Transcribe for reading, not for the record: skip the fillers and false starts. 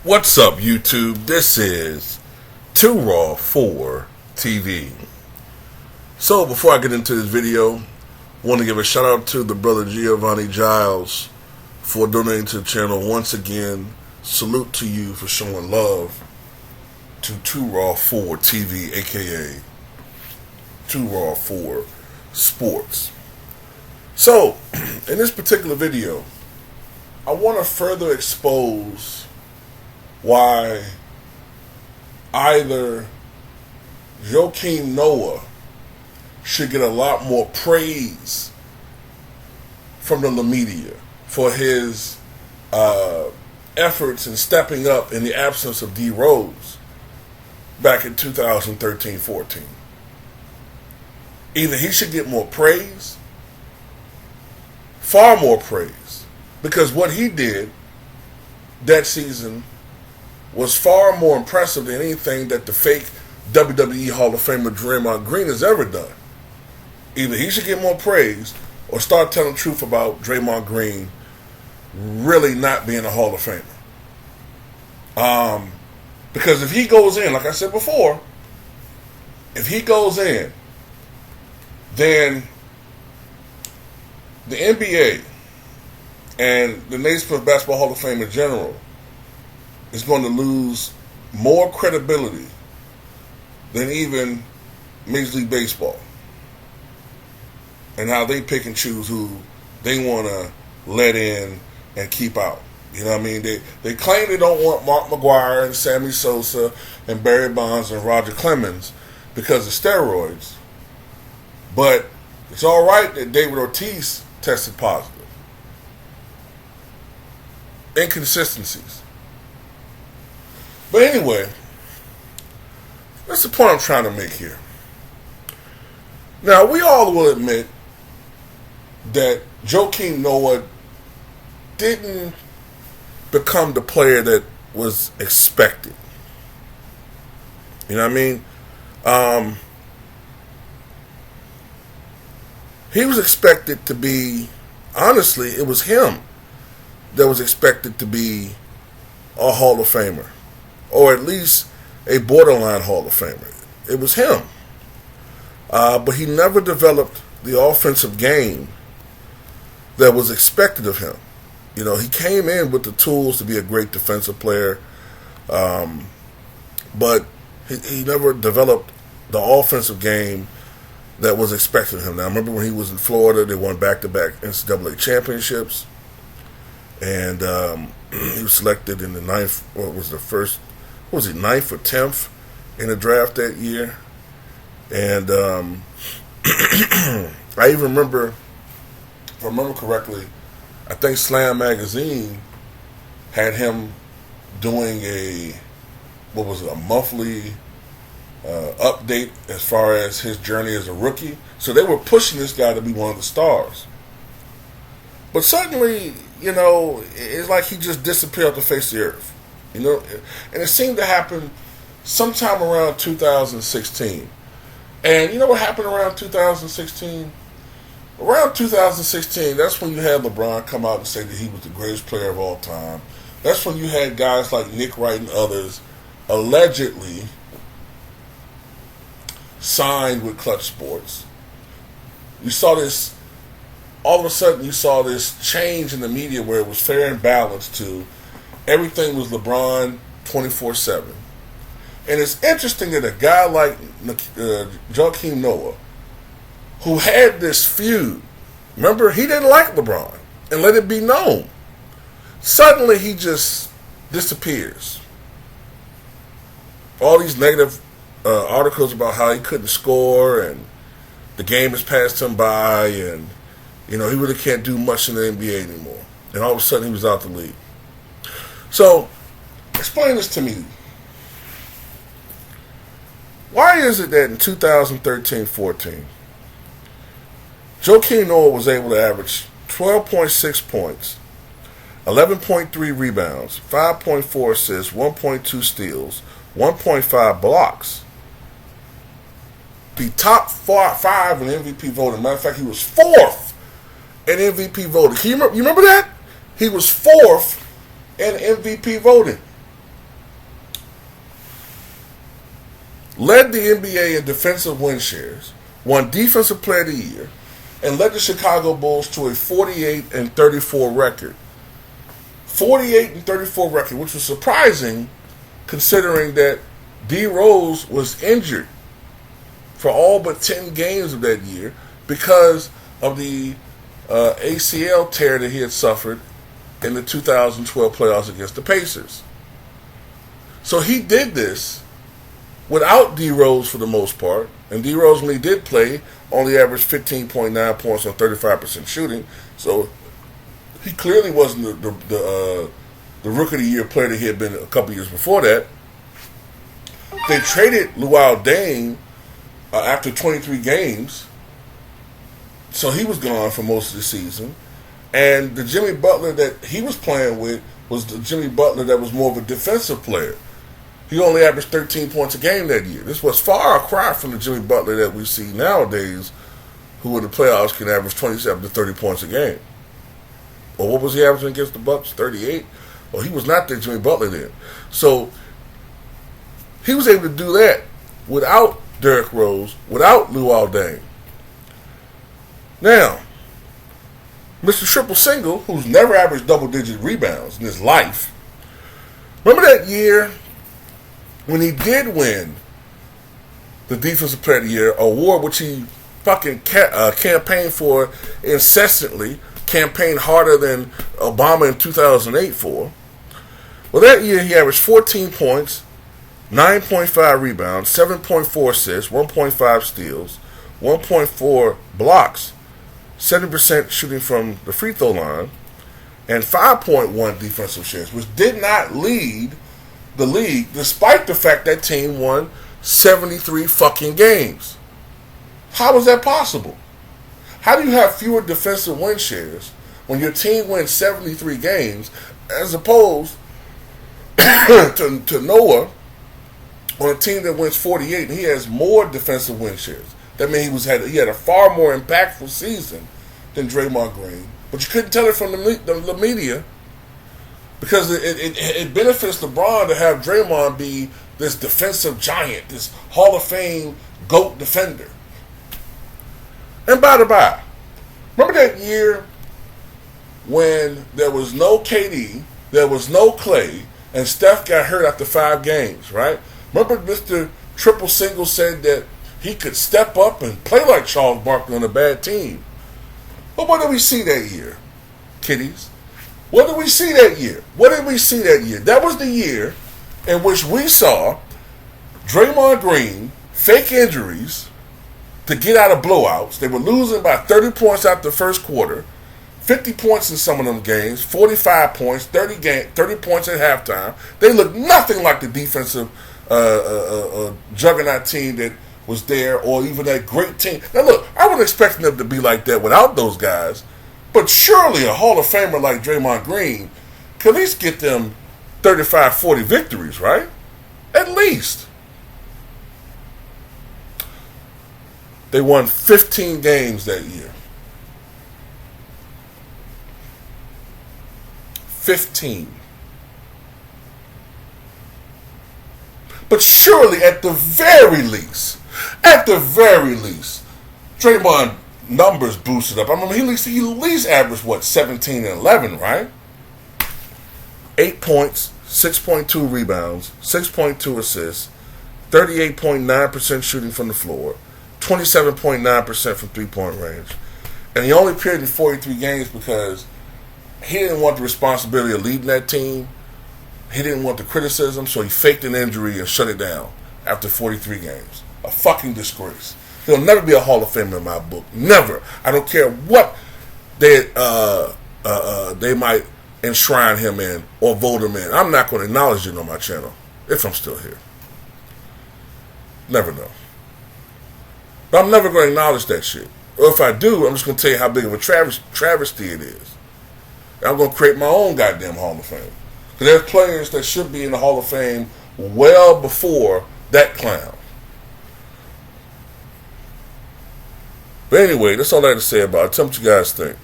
What's up, YouTube? This is Too Raw for TV. So, before I get into this video, I want to give a shout out to the brother Giovanni Giles for donating to the channel. Once again, salute to you for showing love to Too Raw for TV, aka Too Raw for Sports. So, in this particular video, I want to further expose why either Joakim Noah should get a lot more praise from the media for his efforts in stepping up in the absence of D. Rose back in 2013-14. Either he should get more praise, far more praise, because what he did that season was far more impressive than anything that the fake WWE Hall of Famer Draymond Green has ever done. Either he should get more praise or start telling the truth about Draymond Green really not being a Hall of Famer. Because if he goes in, like I said before, if he goes in, then the NBA and the Naismith Basketball Hall of Fame in general is going to lose more credibility than even Major League Baseball, and how they pick and choose who they want to let in and keep out. You know what I mean? They claim they don't want Mark McGwire and Sammy Sosa and Barry Bonds and Roger Clemens because of steroids, but it's all right that David Ortiz tested positive. Inconsistencies. But anyway, that's the point I'm trying to make here. Now, we all will admit that Joakim Noah didn't become the player that was expected. You know what I mean? He was expected to be, honestly, it was him that was expected to be a Hall of Famer, or at least a borderline Hall of Famer. It was him. But he never developed the offensive game that was expected of him. You know, he came in with the tools to be a great defensive player, but he never developed the offensive game that was expected of him. Now, I remember when he was in Florida, they won back-to-back NCAA championships, and he was selected in the ninth, ninth or 10th in the draft that year. And I even remember, if I remember correctly, I think Slam Magazine had him doing a monthly update as far as his journey as a rookie. So they were pushing this guy to be one of the stars. But suddenly, you know, it's like he just disappeared off the face of the earth. You know, and it seemed to happen sometime around 2016. And you know what happened around 2016? Around 2016, that's when you had LeBron come out and say that he was the greatest player of all time. That's when you had guys like Nick Wright and others allegedly signed with Clutch Sports. You saw this, all of a sudden you saw this change in the media where it was fair and balanced to everything was LeBron 24/7. And it's interesting that a guy like Joakim Noah, who had this feud, remember, he didn't like LeBron, and let it be known, suddenly he just disappears. All these negative articles about how he couldn't score and the game has passed him by, and you know, he really can't do much in the NBA anymore. And all of a sudden he was out the league. So, explain this to me. Why is it that in 2013-14, Joakim Noah was able to average 12.6 points, 11.3 rebounds, 5.4 assists, 1.2 steals, 1.5 blocks, be top 5 in MVP voting? Matter of fact, he was 4th in MVP voting. You remember that? He was 4th in MVP voting. led the NBA in defensive win shares, won Defensive Player of the Year, and led the Chicago Bulls to a 48-34 record. 48-34 record, which was surprising considering that D. Rose was injured for all but 10 games of that year because of the ACL tear that he had suffered in the 2012 playoffs against the Pacers. So he did this without D. Rose for the most part. And D. Rose, when he did play, only averaged 15.9 points on 35% shooting. So he clearly wasn't the Rookie of the Year player that he had been a couple years before that. They traded Luol Deng after 23 games. So he was gone for most of the season. And the Jimmy Butler that he was playing with was the Jimmy Butler that was more of a defensive player. He only averaged 13 points a game that year. This was far a cry from the Jimmy Butler that we see nowadays, who in the playoffs can average 27 to 30 points a game. Or what was he averaging against the Bucks? 38? Well, he was not the Jimmy Butler then. So he was able to do that without Derrick Rose, without Luol Deng. Now, Mr. Triple Single, who's never averaged double-digit rebounds in his life, remember that year when he did win the Defensive Player of the Year award, which he fucking campaigned for incessantly, campaigned harder than Obama in 2008 for. Well, that year he averaged 14 points, 9.5 rebounds, 7.4 assists, 1.5 steals, 1.4 blocks, 70% shooting from the free throw line, and 5.1 defensive shares, which did not lead the league, despite the fact that team won 73 fucking games. How is that possible? How do you have fewer defensive win shares when your team wins 73 games as opposed to Noah on a team that wins 48 and he has more defensive win shares? That means he had a far more impactful season than Draymond Green. But you couldn't tell it from the media because it benefits LeBron to have Draymond be this defensive giant, this Hall of Fame GOAT defender. And by the by, remember that year when there was no KD, there was no Clay, and Steph got hurt after 5 games, right? Remember Mr. Triple Single said that he could step up and play like Charles Barkley on a bad team. But what did we see that year, kiddies? What did we see that year? What did we see that year? That was the year in which we saw Draymond Green fake injuries to get out of blowouts. They were losing by 30 points after the first quarter, 50 points in some of them games, 45 points, 30 points at halftime. They looked nothing like the defensive juggernaut team that was there, or even that great team. Now look, I wasn't expecting them to be like that without those guys, but surely a Hall of Famer like Draymond Green could at least get them 35, 40 victories, right? At least. They won 15 games that year. 15. But surely, at the very least, Draymond numbers boosted up. I mean, he at least averaged, 17 and 11, right? 8 points, 6.2 rebounds, 6.2 assists, 38.9% shooting from the floor, 27.9% from three-point range. And he only appeared in 43 games because he didn't want the responsibility of leading that team. He didn't want the criticism, so he faked an injury and shut it down after 43 games. A fucking disgrace. He'll never be a Hall of Famer in my book. Never. I don't care what they might enshrine him in or vote him in. I'm not going to acknowledge it on my channel if I'm still here. Never know. But I'm never going to acknowledge that shit. Or if I do, I'm just going to tell you how big of a travesty it is. I'm going to create my own goddamn Hall of Fame. Because there's players that should be in the Hall of Fame well before that clown. But anyway, that's all I had to say about it. Tell me what you guys think.